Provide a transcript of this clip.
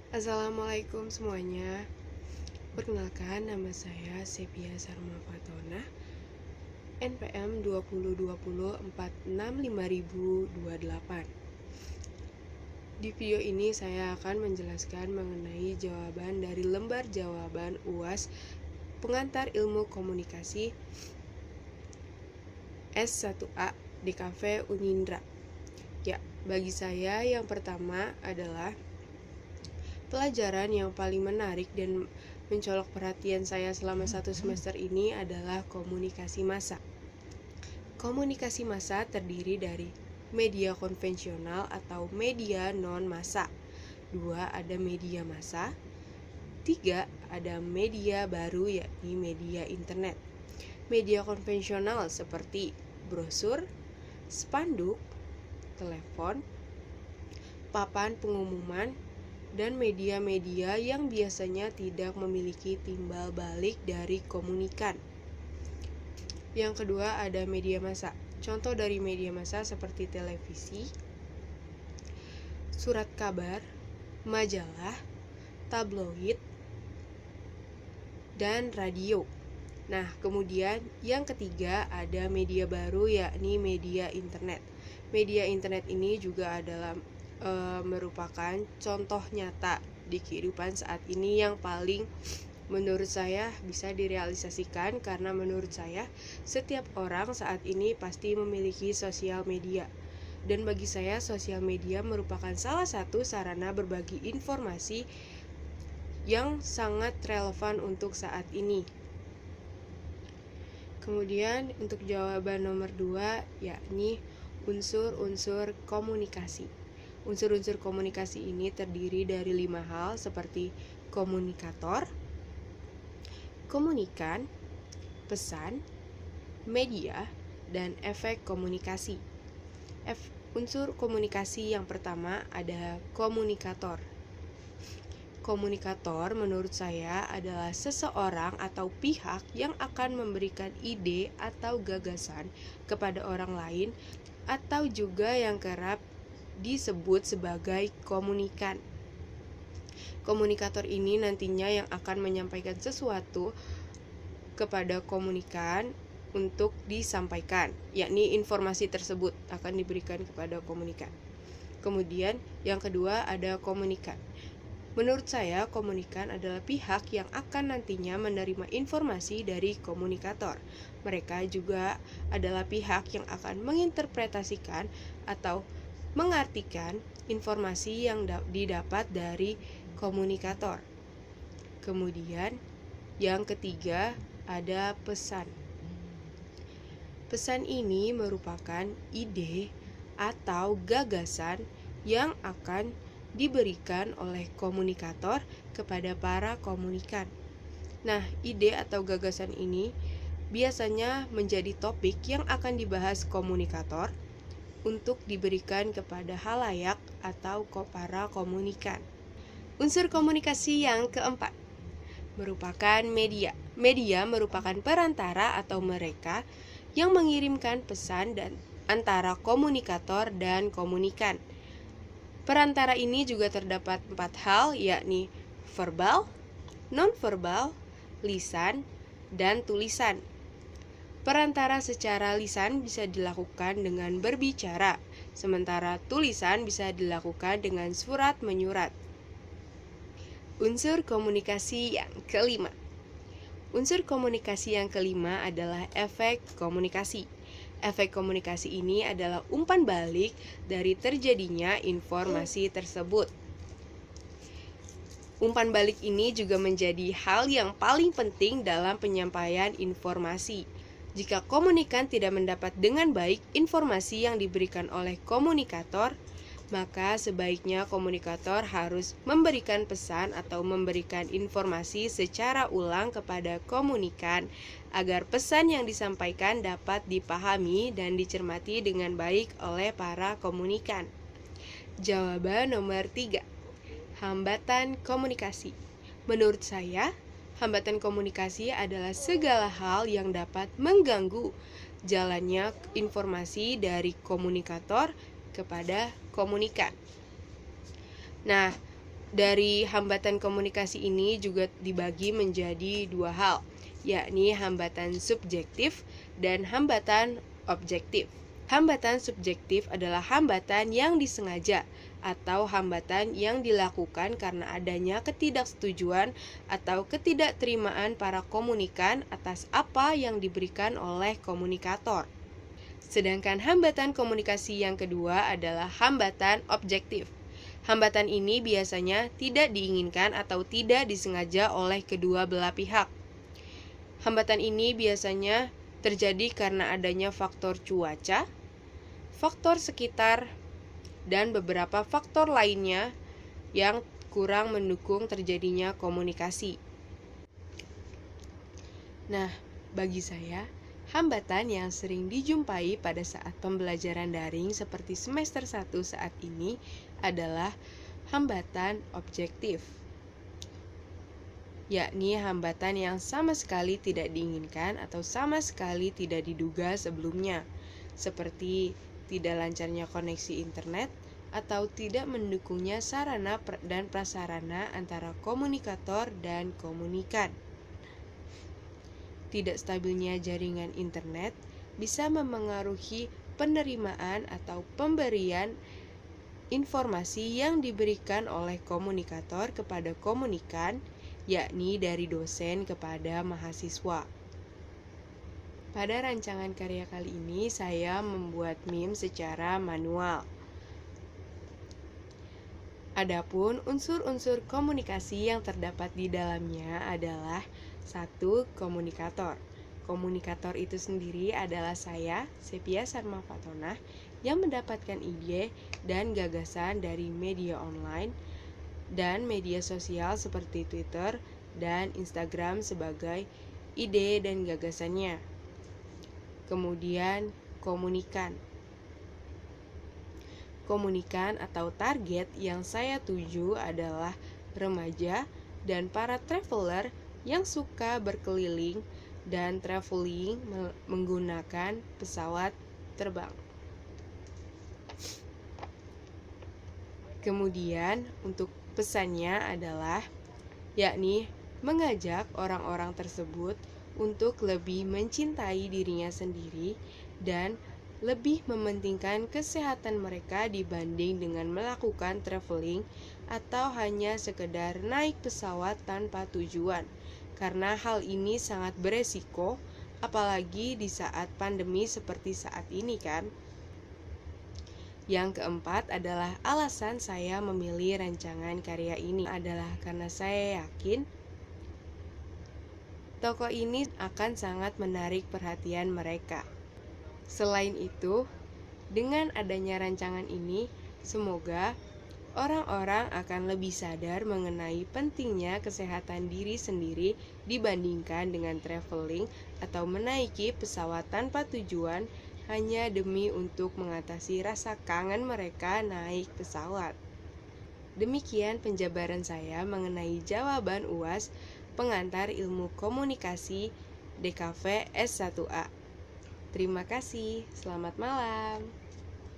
Assalamualaikum semuanya. Perkenalkan, nama saya Sepia Sarma Fatona, NPM 2020465028. Di video ini saya akan menjelaskan mengenai jawaban dari lembar jawaban UAS Pengantar Ilmu Komunikasi S1A DKV Unindra. Ya, bagi saya yang pertama adalah pelajaran yang paling menarik dan mencolok perhatian saya selama 1 semester ini adalah komunikasi massa. Komunikasi massa terdiri dari media konvensional atau media non-massa. 2, ada media massa. 3, ada media baru yakni media internet. Media konvensional seperti brosur, spanduk, telepon, papan pengumuman, dan media-media yang biasanya tidak memiliki timbal balik dari komunikan. Yang kedua ada media massa. Contoh dari media massa seperti televisi, surat kabar, majalah, tabloid, dan radio. Nah, kemudian yang ketiga ada media baru yakni media internet. Media internet ini juga adalah merupakan contoh nyata di kehidupan saat ini yang paling menurut saya bisa direalisasikan, karena menurut saya setiap orang saat ini pasti memiliki sosial media. Dan bagi saya sosial media merupakan salah satu sarana berbagi informasi yang sangat relevan untuk saat ini. Kemudian untuk jawaban nomor 2 yakni unsur-unsur komunikasi. Unsur-unsur komunikasi ini terdiri dari 5 hal seperti komunikator, komunikan, pesan, media, dan efek komunikasi. Unsur komunikasi yang pertama ada komunikator. Komunikator menurut saya adalah seseorang atau pihak yang akan memberikan ide atau gagasan kepada orang lain, atau juga yang kerap disebut sebagai komunikan. Komunikator ini nantinya yang akan menyampaikan sesuatu kepada komunikan untuk disampaikan, yakni informasi tersebut akan diberikan kepada komunikan. Kemudian yang kedua ada komunikan. Menurut saya komunikan adalah pihak yang akan nantinya menerima informasi dari komunikator. Mereka juga adalah pihak yang akan menginterpretasikan atau mengartikan informasi yang didapat dari komunikator. Kemudian yang ketiga ada pesan. Pesan ini merupakan ide atau gagasan yang akan diberikan oleh komunikator kepada para komunikan. Nah, ide atau gagasan ini biasanya menjadi topik yang akan dibahas komunikator untuk diberikan kepada halayak atau para komunikan. Unsur komunikasi yang keempat merupakan media. Media merupakan perantara atau mereka yang mengirimkan pesan dan antara komunikator dan komunikan. Perantara ini juga terdapat 4 hal, yakni verbal, non-verbal, lisan, dan tulisan. Perantara secara lisan bisa dilakukan dengan berbicara, sementara tulisan bisa dilakukan dengan surat menyurat. Unsur komunikasi yang kelima. Unsur komunikasi yang kelima adalah efek komunikasi. Efek komunikasi ini adalah umpan balik dari terjadinya informasi tersebut. Umpan balik ini juga menjadi hal yang paling penting dalam penyampaian informasi. Jika komunikan tidak mendapat dengan baik informasi yang diberikan oleh komunikator, maka sebaiknya komunikator harus memberikan pesan atau memberikan informasi secara ulang kepada komunikan agar pesan yang disampaikan dapat dipahami dan dicermati dengan baik oleh para komunikan. Jawaban nomor 3. Hambatan komunikasi. Menurut saya, hambatan komunikasi adalah segala hal yang dapat mengganggu jalannya informasi dari komunikator kepada komunikan. Nah, Dari hambatan komunikasi ini juga dibagi menjadi dua hal, yakni hambatan subjektif dan hambatan objektif. Hambatan subjektif adalah hambatan yang disengaja atau hambatan yang dilakukan karena adanya ketidaksetujuan atau ketidakterimaan para komunikan atas apa yang diberikan oleh komunikator. Sedangkan hambatan komunikasi yang kedua adalah hambatan objektif. Hambatan ini biasanya tidak diinginkan atau tidak disengaja oleh kedua belah pihak. Hambatan ini biasanya terjadi karena adanya faktor cuaca, faktor sekitar, dan beberapa faktor lainnya yang kurang mendukung terjadinya komunikasi. Nah, bagi saya, hambatan yang sering dijumpai pada saat pembelajaran daring seperti semester 1 saat ini adalah hambatan objektif, yakni hambatan yang sama sekali tidak diinginkan atau sama sekali tidak diduga sebelumnya, seperti tidak lancarnya koneksi internet atau tidak mendukungnya sarana dan prasarana antara komunikator dan komunikan. Tidak stabilnya jaringan internet bisa memengaruhi penerimaan atau pemberian informasi yang diberikan oleh komunikator kepada komunikan, yakni dari dosen kepada mahasiswa. Pada rancangan karya kali ini, saya membuat meme secara manual. Adapun unsur-unsur komunikasi yang terdapat di dalamnya adalah 1. Komunikator. Komunikator itu sendiri adalah saya, Sepia Sarma Fatonah, yang mendapatkan ide dan gagasan dari media online dan media sosial seperti Twitter dan Instagram sebagai ide dan gagasannya. Kemudian komunikan. Komunikan atau target yang saya tuju adalah remaja dan para traveler yang suka berkeliling dan traveling menggunakan pesawat terbang. Kemudian untuk pesannya adalah yakni mengajak orang-orang tersebut untuk lebih mencintai dirinya sendiri dan lebih mementingkan kesehatan mereka dibanding dengan melakukan traveling atau hanya sekedar naik pesawat tanpa tujuan, karena hal ini sangat beresiko, apalagi di saat pandemi seperti saat ini kan. Yang keempat adalah alasan saya memilih rancangan karya ini adalah karena saya yakin tokoh ini akan sangat menarik perhatian mereka. Selain itu, dengan adanya rancangan ini, semoga orang-orang akan lebih sadar mengenai pentingnya kesehatan diri sendiri dibandingkan dengan traveling atau menaiki pesawat tanpa tujuan hanya demi untuk mengatasi rasa kangen mereka naik pesawat. Demikian penjabaran saya mengenai jawaban UAS pengantar ilmu komunikasi DKV S1A. Terima kasih, selamat malam.